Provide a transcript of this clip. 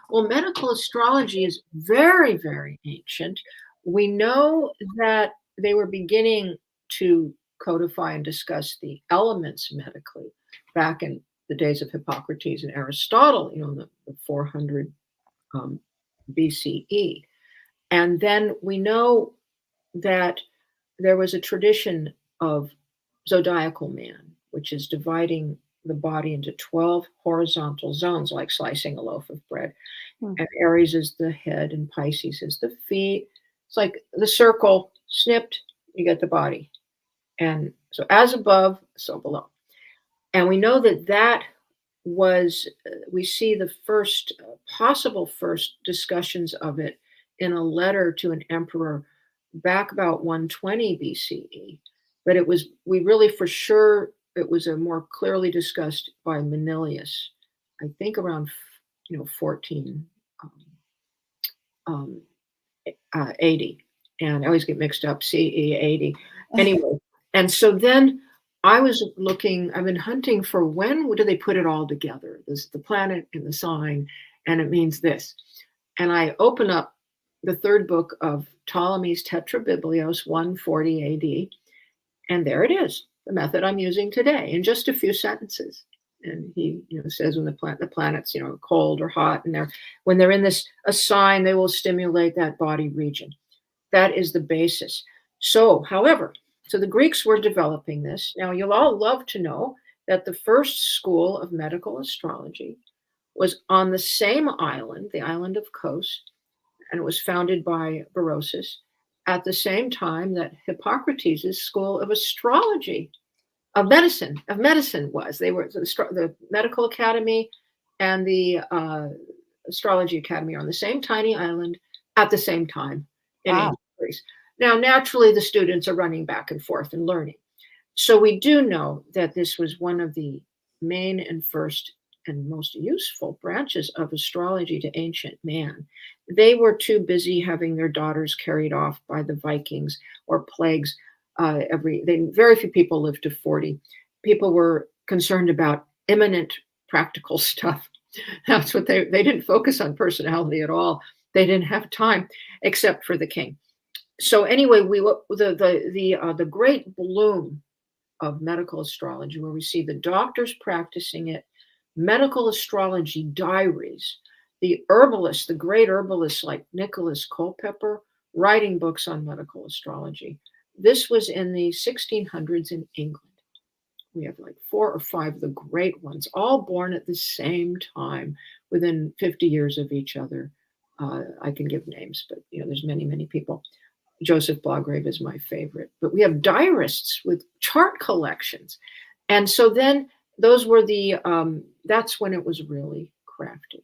Well, medical astrology is very, very ancient. We know that they were beginning to codify and discuss the elements medically back in the days of Hippocrates and Aristotle, in the 400 um, BCE. And then we know that there was a tradition of zodiacal man, which is dividing the body into 12 horizontal zones, like slicing a loaf of bread. And Aries is the head, and Pisces is the feet. It's like the circle snipped, you get the body. And so, as above, so below. And we know that was, we see the first, possible first discussions of it in a letter to an emperor back about 120 BCE. But we really for sure, it was a more clearly discussed by Manilius, I think around 14 80. And I always get mixed up, CE 80. Anyway, and so then I've been hunting for when do they put it all together? This the planet and the sign, and it means this. And I open up the third book of Ptolemy's Tetrabiblios, 140 AD, and there it is, the method I'm using today, in just a few sentences. And he says when the planets cold or hot, and when they're in a sign, they will stimulate that body region. That is the basis. So, however, the Greeks were developing this. Now, you'll all love to know that the first school of medical astrology was on the same island, the island of Kos, and it was founded by Berosus at the same time that Hippocrates' school of astrology, of medicine was. They were the medical academy and the astrology academy are on the same tiny island at the same time in ancient Greece. Now, naturally, the students are running back and forth and learning. So we do know that this was one of the main and first and most useful branches of astrology to ancient man. They were too busy having their daughters carried off by the Vikings or plagues. Very few people lived to 40. People were concerned about imminent practical stuff. That's what they didn't focus on personality at all. They didn't have time except for the king. So anyway, the great bloom of medical astrology, where we see the doctors practicing it, medical astrology diaries, the herbalists, the great herbalists like Nicholas Culpeper, writing books on medical astrology. This was in the 1600s in England. We have like 4 or 5 of the great ones, all born at the same time, within 50 years of each other. I can give names, but there's many, many people. Joseph Blograve is my favorite. But we have diarists with chart collections. And so then those were that's when it was really crafted.